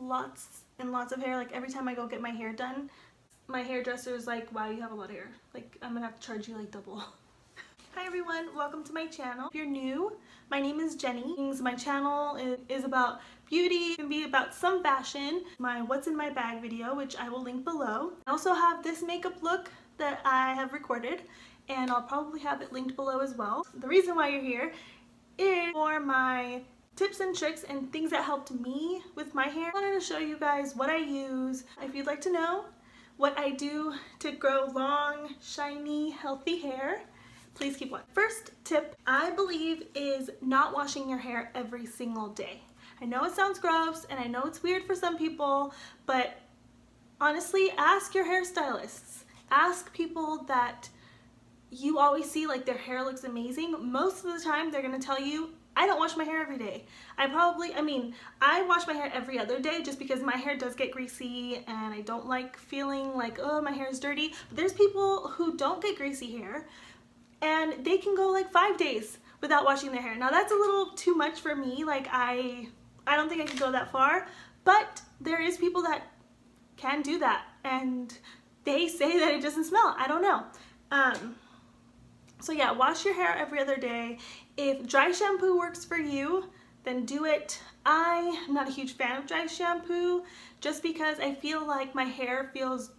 lots and lots of hair. Like every time I go get my hair done, my hairdresser is like, wow, you have a lot of hair. Like I'm gonna have to charge you like double. Hi everyone, welcome to my channel. If you're new, my name is Jenny. My channel is about beauty, it can be about some fashion. My what's in my bag video, which I will link below. I also have this makeup look that I have recorded, and I'll probably have it linked below as well. The reason why you're here is for my tips and tricks and things that helped me with my hair. I wanted to show you guys what I use. If you'd like to know what I do to grow long, shiny, healthy hair, please keep watching. First tip I believe is not washing your hair every single day. I know it sounds gross and I know it's weird for some people, but honestly, ask your hairstylists. Ask people that you always see like their hair looks amazing. Most of the time they're gonna tell you, I don't wash my hair every day. I wash my hair every other day just because my hair does get greasy and I don't like feeling like, oh, my hair is dirty. But there's people who don't get greasy hair and they can go like 5 days without washing their hair. Now that's a little too much for me. Like I don't think I can go that far, but there is people that can do that and they say that it doesn't smell. I don't know. So yeah, wash your hair every other day. If dry shampoo works for you, then do it. I am not a huge fan of dry shampoo just because I feel like my hair feels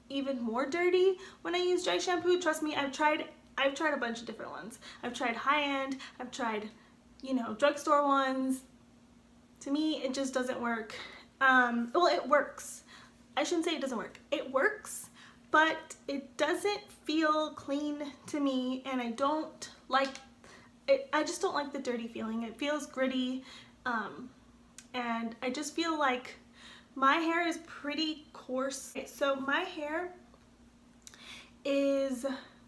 even more dirty when I use dry shampoo. Trust me, I've tried a bunch of different ones. I've tried high-end, I've tried, you know, drugstore ones. To me, it just doesn't work. Well, it works. I shouldn't say it doesn't work. It works, but it doesn't feel clean to me, and I don't like it. I just don't like the dirty feeling. It feels gritty, and I just feel like my hair is pretty coarse. Okay, so my hair is,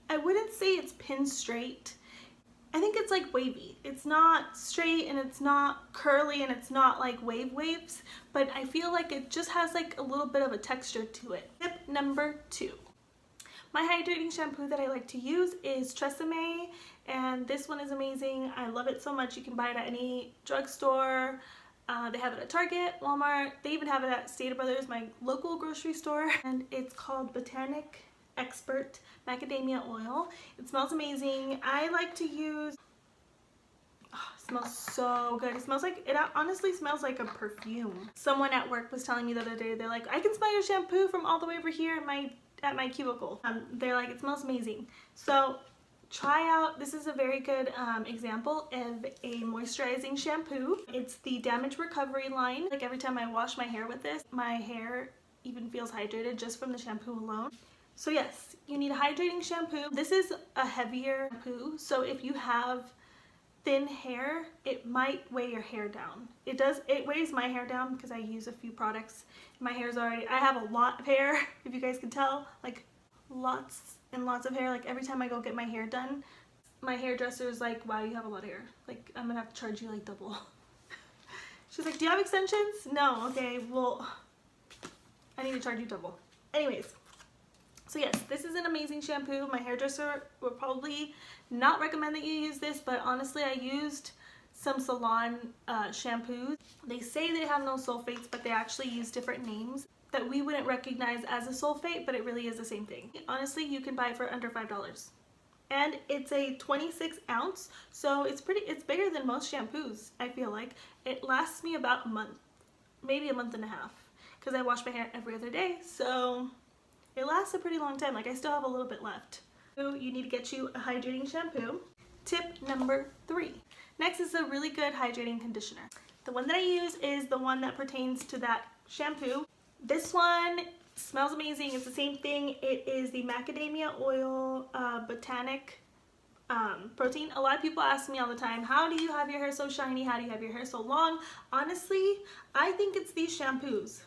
I wouldn't say it's pin straight. I think it's like wavy. It's not straight and it's not curly and it's not like waves, but I feel like it just has like a little bit of a texture to it. Tip number 2. My hydrating shampoo that I like to use is Tresemme, and this one is amazing. I love it so much. You can buy it at any drugstore. They have it at Target, Walmart. They even have it at Stater Brothers, my local grocery store, and it's called Botanic Expert Macadamia Oil. It smells amazing. I like to use, oh, it smells so good. It smells like, it honestly smells like a perfume. Someone at work was telling me the other day, they're like, I can smell your shampoo from all the way over here at my cubicle. They're like, it smells amazing. So try out, this is a very good example of a moisturizing shampoo. It's the Damage Recovery line. Like every time I wash my hair with this, my hair even feels hydrated just from the shampoo alone. So yes, you need a hydrating shampoo. This is a heavier shampoo, so if you have thin hair, it might weigh your hair down. It weighs my hair down because I use a few products. My hair's already, I have a lot of hair, if you guys can tell, like lots and lots of hair. Like every time I go get my hair done, my hairdresser is like, wow, you have a lot of hair. Like I'm gonna have to charge you like double. She's like, do you have extensions? No, okay, well, I need to charge you double. Anyways. So yes, this is an amazing shampoo. My hairdresser would probably not recommend that you use this, but honestly I used some salon shampoos. They say they have no sulfates, but they actually use different names that we wouldn't recognize as a sulfate, but it really is the same thing. Honestly, you can buy it for under $5. And it's a 26 ounce, so it's bigger than most shampoos, I feel like. It lasts me about a month, maybe a month and a half, because I wash my hair every other day, so it lasts a pretty long time. Like I still have a little bit left. So you need to get you a hydrating shampoo. Tip number 3. Next is a really good hydrating conditioner. The one that I use is the one that pertains to that shampoo. This one smells amazing. It's the same thing. It is the macadamia oil Botanic protein. A lot of people ask me all the time, how do you have your hair so shiny? How do you have your hair so long? Honestly, I think it's these shampoos,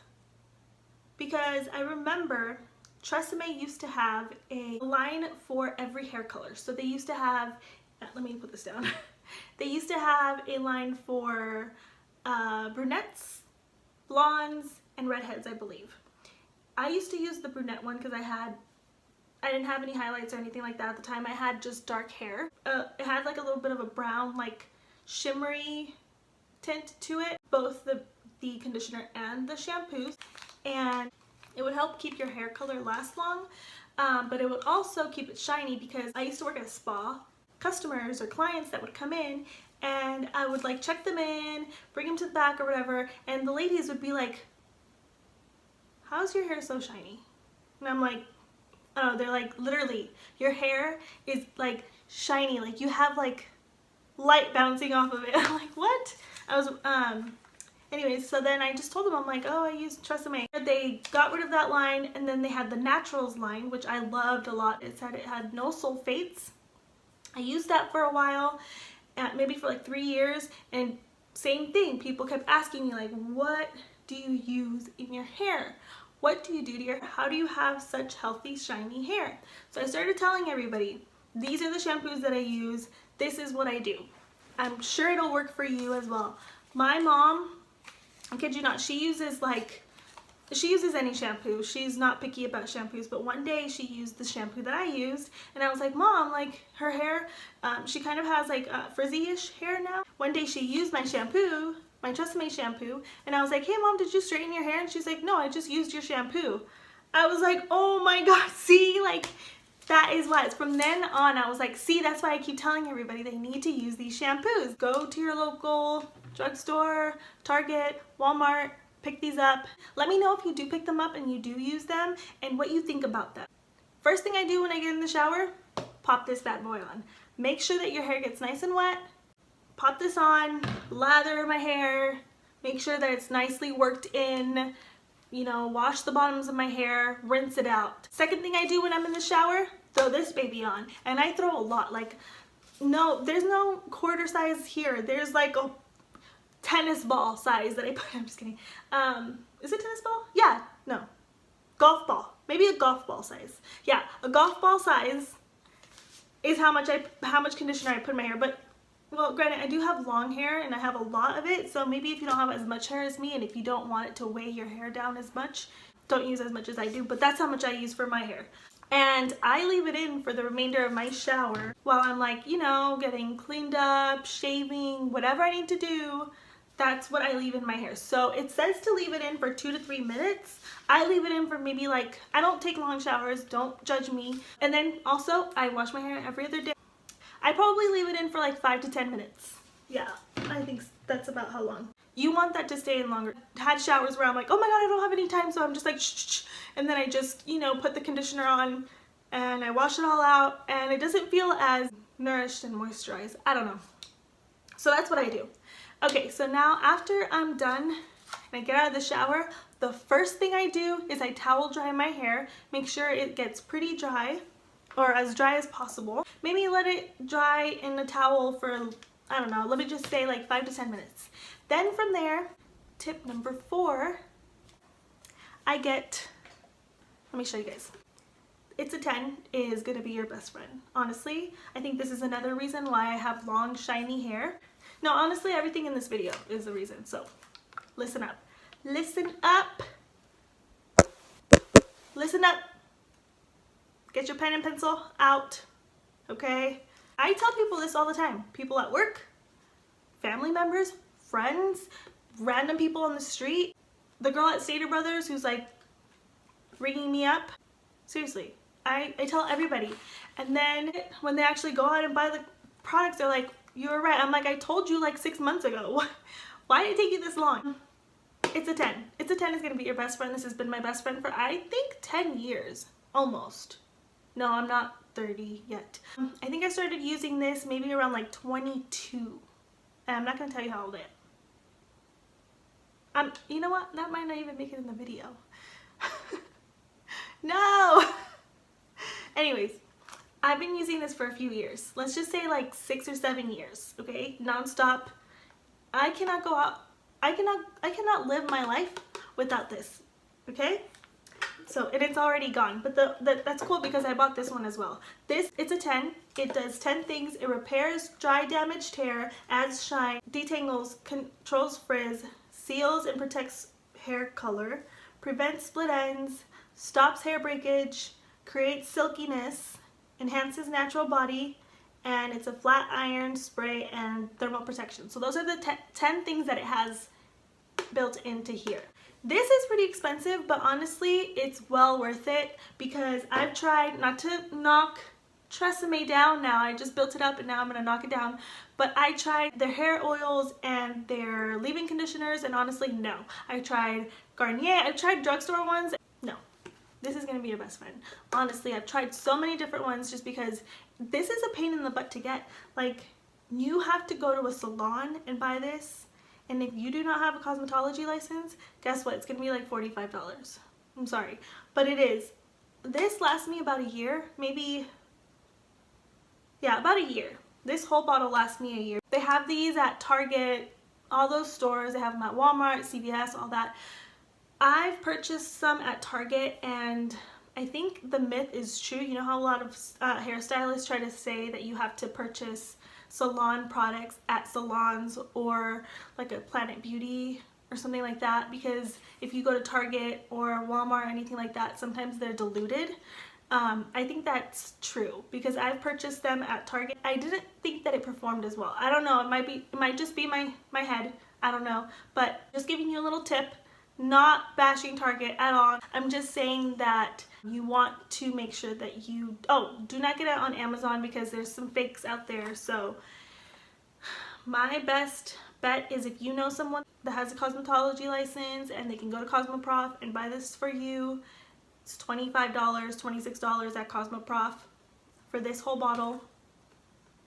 because I remember Tresemme used to have a line for every hair color. So they used to have, let me put this down. They used to have a line for brunettes, blondes, and redheads, I believe. I used to use the brunette one because I didn't have any highlights or anything like that at the time. I had just dark hair. It had like a little bit of a brown, like shimmery tint to it. Both the the conditioner and the shampoos, and it would help keep your hair color last long, but it would also keep it shiny, because I used to work at a spa. Customers or clients that would come in, and I would like check them in, bring them to the back or whatever, and the ladies would be like, how's your hair so shiny? And I'm like, oh, they're like, literally, your hair is like shiny, like you have like light bouncing off of it. I'm like, what? I was, anyways, so then I just told them, I'm like, oh, I use Tresemme. They got rid of that line, and then they had the Naturals line, which I loved a lot. It said it had no sulfates. I used that for a while, maybe for like 3 years, and same thing, people kept asking me like, what do you use in your hair? What do you do to your hair? How do you have such healthy, shiny hair? So I started telling everybody, these are the shampoos that I use, this is what I do. I'm sure it'll work for you as well. My mom, I kid you not, she uses any shampoo. She's not picky about shampoos, but one day she used the shampoo that I used, and I was like, Mom, like her hair, she kind of has like frizzy-ish hair now. One day she used my shampoo, my Tresemme shampoo, and I was like, hey Mom, did you straighten your hair? And she's like, no, I just used your shampoo. I was like, oh my God, see, like that is why. From then on, I was like, see, that's why I keep telling everybody they need to use these shampoos. Go to your local drugstore, Target, Walmart, pick these up. Let me know if you do pick them up and you do use them, and what you think about them. First thing I do when I get in the shower, pop this bad boy on. Make sure that your hair gets nice and wet. Pop this on, lather my hair, make sure that it's nicely worked in, you know, wash the bottoms of my hair, rinse it out. Second thing I do when I'm in the shower, throw this baby on. And I throw a lot, like, no, there's no quarter size here. There's like a tennis ball size that I put. I'm just kidding. Is it tennis ball? Yeah, no. Golf ball. Maybe a golf ball size. Yeah, a golf ball size is how much conditioner I put in my hair. But, well, granted, I do have long hair and I have a lot of it. So maybe if you don't have as much hair as me, and if you don't want it to weigh your hair down as much, don't use as much as I do. But that's how much I use for my hair. And I leave it in for the remainder of my shower while I'm like, you know, getting cleaned up, shaving, whatever I need to do. That's what I leave in my hair. So it says to leave it in for 2 to 3 minutes. I leave it in for maybe like, I don't take long showers, don't judge me. And then also I wash my hair every other day. I probably leave it in for like 5 to 10 minutes. Yeah, I think that's about how long. You want that to stay in longer. I had showers where I'm like, oh my God, I don't have any time. So I'm just like, shh. And then I just, you know, put the conditioner on and I wash it all out, and it doesn't feel as nourished and moisturized. I don't know. So that's what I do. Okay, so now after I'm done and I get out of the shower, the first thing I do is I towel dry my hair, make sure it gets pretty dry, or as dry as possible. Maybe let it dry in a towel for, I don't know, let me just say like 5 to 10 minutes. Then from there, tip number 4, let me show you guys. It's a 10 is gonna be your best friend. Honestly, I think this is another reason why I have long, shiny hair. No, honestly, everything in this video is the reason. So, listen up. Listen up. Listen up. Get your pen and pencil out, okay? I tell people this all the time. People at work, family members, friends, random people on the street. The girl at Stater Brothers who's like ringing me up. Seriously, I tell everybody. And then when they actually go out and buy the products, they're like, you were right. I'm like, I told you like 6 months ago. Why did it take you this long? It's a 10. It's a 10 is going to be your best friend. This has been my best friend for, I think, 10 years. Almost. No, I'm not 30 yet. I think I started using this maybe around like 22. And I'm not going to tell you how old I am. You know what? That might not even make it in the video. No! Anyways, I've been using this for a few years. Let's just say like 6 or 7 years, okay? Non-stop. I cannot go out. I cannot live my life without this, okay? So, and it's already gone, but that's cool because I bought this one as well. It's a 10. It does 10 things. It repairs dry, damaged hair, adds shine, detangles, controls frizz, seals and protects hair color, prevents split ends, stops hair breakage, creates silkiness, enhances natural body, and it's a flat iron spray and thermal protection. So those are the 10 things that it has built into here. This is pretty expensive, but honestly, it's well worth it because I've tried not to knock Tresemme down now. I just built it up and now I'm gonna knock it down. But I tried their hair oils and their leave-in conditioners, and honestly, no. I tried Garnier, I've tried drugstore ones. No, this is gonna be your best friend. Honestly, I've tried so many different ones just because this is a pain in the butt to get. Like, you have to go to a salon and buy this, and if you do not have a cosmetology license, guess what? It's gonna be like $45. I'm sorry, but it is. This lasts me about a year, maybe. Yeah, about a year. This whole bottle lasts me a year. They have these at Target, all those stores. They have them at Walmart, CVS, all that. I've purchased some at Target, and I think the myth is true. You know how a lot of hairstylists try to say that you have to purchase salon products at salons or like a Planet Beauty or something like that, because if you go to Target or Walmart or anything like that, sometimes they're diluted. I think that's true because I've purchased them at Target. I didn't think that it performed as well. I don't know, it might just be my head. I don't know, but just giving you a little tip, not bashing Target at all. I'm just saying that you want to make sure that you, do not get it on Amazon because there's some fakes out there. So my best bet is if you know someone that has a cosmetology license and they can go to Cosmoprof and buy this for you. It's $25, $26 at Cosmoprof for this whole bottle,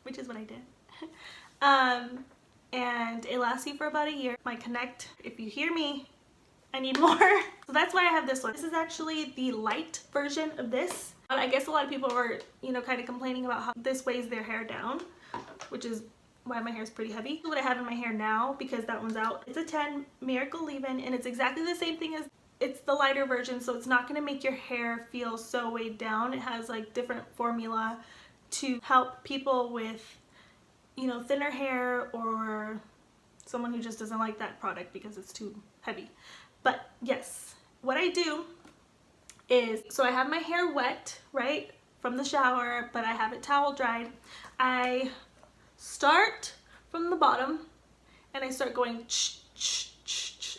which is what I did. And it lasts you for about a year. My Connect, if you hear me, I need more. So that's why I have this one. This is actually the light version of this. I guess a lot of people were, kind of complaining about how this weighs their hair down, which is why my hair is pretty heavy. What I have in my hair now, because that one's out, it's a 10 Miracle Leave-In, and it's exactly the same thing as it's the lighter version, so it's not going to make your hair feel so weighed down. It has like different formula to help people with, thinner hair or someone who just doesn't like that product because it's too heavy. But yes, what I do is, so I have my hair wet, right, from the shower, but I have it towel dried. I start from the bottom and I start going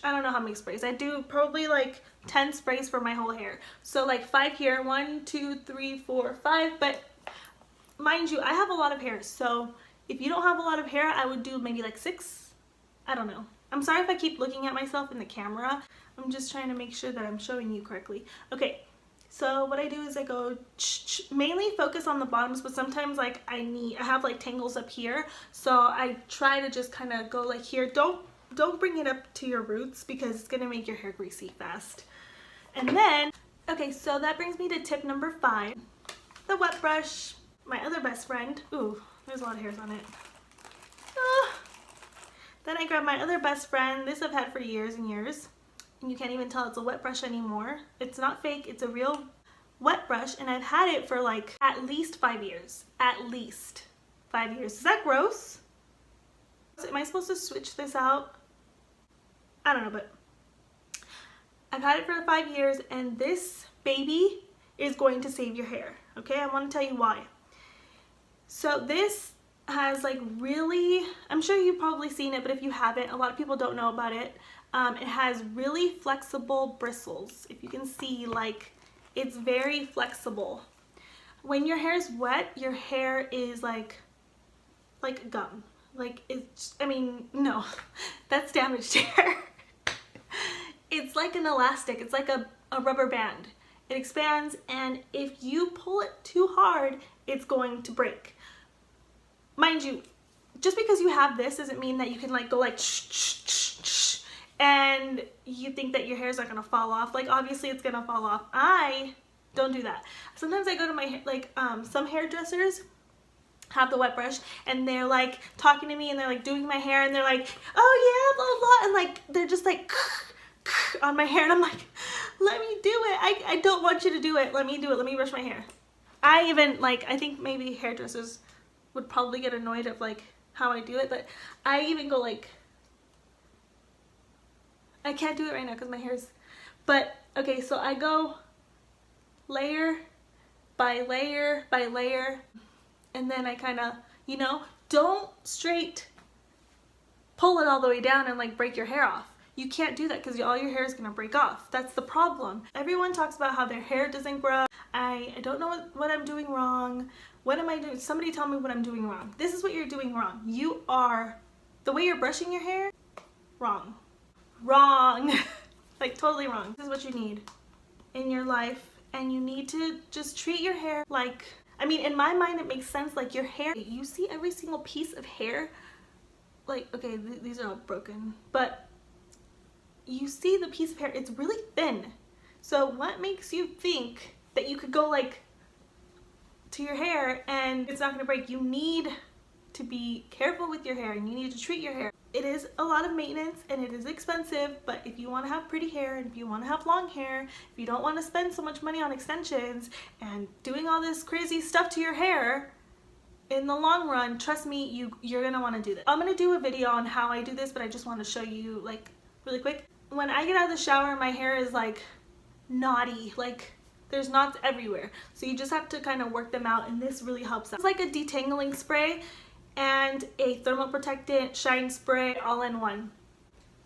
I don't know how many sprays. I do probably like 10 sprays for my whole hair. So like 5 here, 1, 2, 3, 4, 5. But mind you, I have a lot of hair. So if you don't have a lot of hair, I would do maybe like 6. I don't know. I'm sorry if I keep looking at myself in the camera. I'm just trying to make sure that I'm showing you correctly. Okay, so what I do is I go mainly focus on the bottoms, but sometimes like I have like tangles up here. So I try to just kind of go like here. Don't bring it up to your roots because it's gonna make your hair greasy fast. And then, okay, so that brings me to tip number 5, the wet brush, my other best friend. Ooh, there's a lot of hairs on it. Then I grab my other best friend. This I've had for years and years, and you can't even tell it's a wet brush anymore. It's not fake, it's a real wet brush, and I've had it for like at least 5 years. At least 5 years. Is that gross? Am I supposed to switch this out? I don't know, but I've had it for 5 years, and this baby is going to save your hair. Okay, I want to tell you why. So this has like really, I'm sure you've probably seen it, but if you haven't, a lot of people don't know about it. It has really flexible bristles. If you can see, like, it's very flexible. When your hair is wet, your hair is like gum. Like, it's, I mean, no, that's damaged hair. It's like an elastic. It's like a rubber band. It expands, and if you pull it too hard, it's going to break. Mind you, just because you have this doesn't mean that you can like go like and you think that your hair is not gonna fall off. Like, obviously it's gonna fall off. I don't do that. Sometimes I go to my some hairdressers have the wet brush and they're like talking to me and they're like doing my hair and they're like, oh yeah, blah blah, and like they're just like on my hair, and I'm like, let me do it. I don't want you to do it. Let me do it. Let me brush my hair. I even like, I think maybe hairdressers would probably get annoyed of like how I do it, but I even go like, I can't do it right now because my hair's, but okay, so I go layer by layer by layer, and then I kind of, don't straight pull it all the way down and like break your hair off. You can't do that because all your hair is going to break off. That's the problem. Everyone talks about how their hair doesn't grow. I don't know what I'm doing wrong. What am I doing? Somebody tell me what I'm doing wrong. This is what you're doing wrong. You are, the way you're brushing your hair, wrong. Wrong. Like totally wrong. This is what you need in your life, and you need to just treat your hair like, I mean, in my mind it makes sense, like your hair, you see every single piece of hair, like, okay, these are all broken, but you see the piece of hair, it's really thin. So what makes you think that you could go like to your hair and it's not gonna break? You need to be careful with your hair and you need to treat your hair. It is a lot of maintenance and it is expensive, but if you want to have pretty hair and if you want to have long hair, if you don't want to spend so much money on extensions and doing all this crazy stuff to your hair, in the long run, trust me, you're gonna want to do this. I'm gonna do a video on how I do this, but I just want to show you like really quick. When I get out of the shower, my hair is like knotty, like there's knots everywhere. So you just have to kind of work them out, and this really helps out. It's like a detangling spray and a thermal protectant shine spray all in one.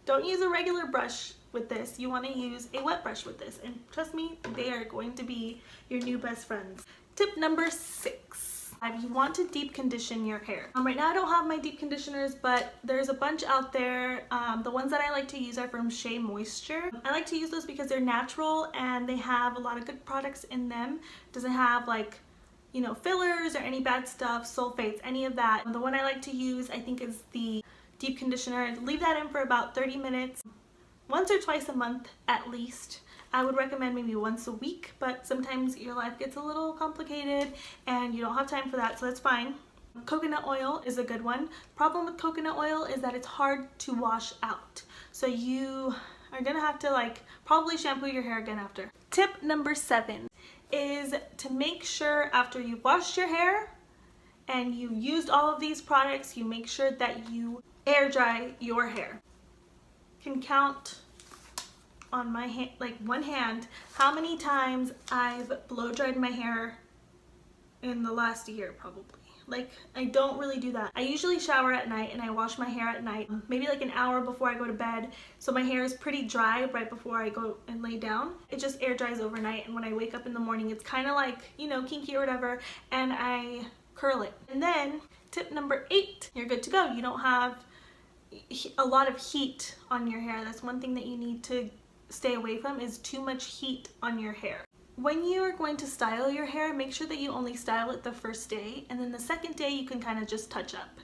Don't use a regular brush with this. You want to use a wet brush with this, and trust me, they are going to be your new best friends. Tip number 6. You want to deep condition your hair. Right now I don't have my deep conditioners, but there's a bunch out there. The ones that I like to use are from Shea Moisture. I like to use those because they're natural and they have a lot of good products in them. It doesn't have like, you know, fillers or any bad stuff, sulfates, any of that. The one I like to use, I think, is the deep conditioner. Leave that in for about 30 minutes, once or twice a month at least. I would recommend maybe once a week, but sometimes your life gets a little complicated and you don't have time for that, so that's fine. Coconut oil is a good one. Problem with coconut oil is that it's hard to wash out. So you are gonna have to like probably shampoo your hair again after. Tip number 7 is to make sure after you've washed your hair and you used all of these products, you make sure that you air dry your hair. Can count on my hand, like one hand, how many times I've blow dried my hair in the last year probably. Like, I don't really do that. I usually shower at night and I wash my hair at night, maybe like an hour before I go to bed, so my hair is pretty dry right before I go and lay down. It just air dries overnight, and when I wake up in the morning it's kind of like, you know, kinky or whatever, and I curl it. And then tip number 8, you're good to go. You don't have a lot of heat on your hair. That's one thing that you need to stay away from, is too much heat on your hair. When you are going to style your hair, make sure that you only style it the first day, and then the second day you can kind of just touch up.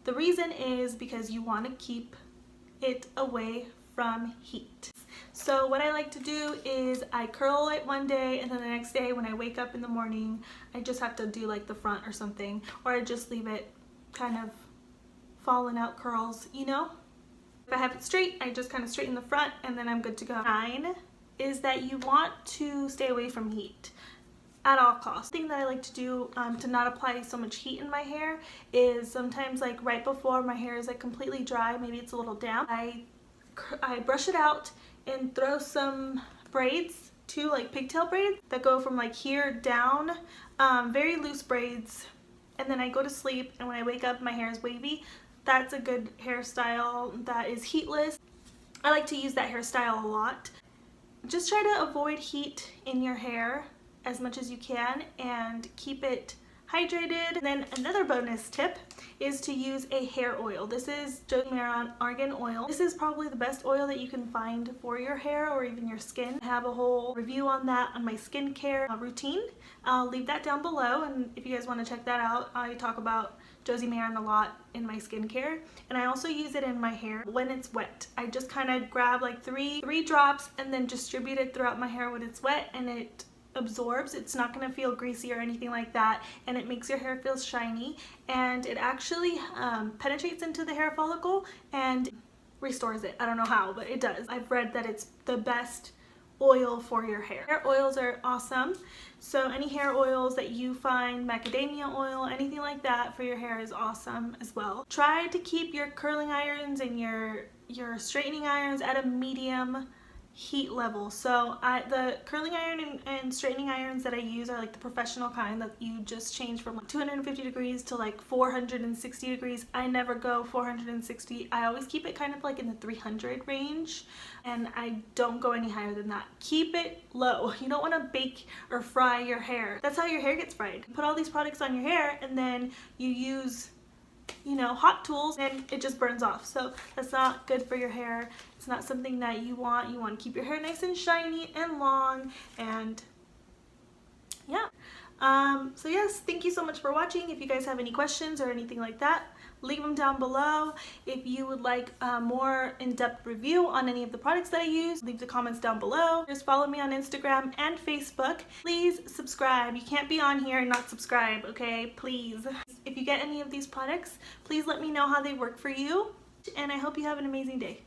The reason is because you want to keep it away from heat. So what I like to do is I curl it one day, and then the next day when I wake up in the morning, I just have to do like the front or something, or I just leave it kind of fallen out curls, you know? If I have it straight, I just kind of straighten the front and then I'm good to go. 9 is that you want to stay away from heat at all costs. The thing that I like to do to not apply so much heat in my hair is sometimes like right before my hair is like completely dry, maybe it's a little damp, I brush it out and throw some braids, 2 like pigtail braids that go from like here down, very loose braids, and then I go to sleep, and when I wake up my hair is wavy. That's a good hairstyle that is heatless. I like to use that hairstyle a lot. Just try to avoid heat in your hair as much as you can and keep it hydrated. And then another bonus tip is to use a hair oil. This is Josie Maran Argan Oil. This is probably the best oil that you can find for your hair or even your skin. I have a whole review on that on my skincare routine. I'll leave that down below, and if you guys want to check that out, I talk about Josie Maran a lot in my skincare, and I also use it in my hair when it's wet. I just kind of grab like three drops and then distribute it throughout my hair when it's wet, and it absorbs. It's not going to feel greasy or anything like that, and it makes your hair feel shiny, and it actually penetrates into the hair follicle and restores it. I don't know how, but it does. I've read that it's the best oil for your hair. Hair oils are awesome, so any hair oils that you find, macadamia oil, anything like that for your hair is awesome as well. Try to keep your curling irons and your straightening irons at a medium heat level. So the curling iron and straightening irons that I use are like the professional kind that you just change from like 250 degrees to like 460 degrees. I never go 460. I always keep it kind of like in the 300 range, and I don't go any higher than that. Keep it low. You don't want to bake or fry your hair. That's how your hair gets fried. Put all these products on your hair and then you use, you know, hot tools and it just burns off. So that's not good for your hair. It's not something that you want. You want to keep your hair nice and shiny and long, and yeah. So yes, thank you so much for watching. If you guys have any questions or anything like that, leave them down below. If you would like a more in-depth review on any of the products that I use, leave the comments down below. Just follow me on Instagram and Facebook. Please subscribe. You can't be on here and not subscribe, okay? Please. If you get any of these products, please let me know how they work for you, and I hope you have an amazing day.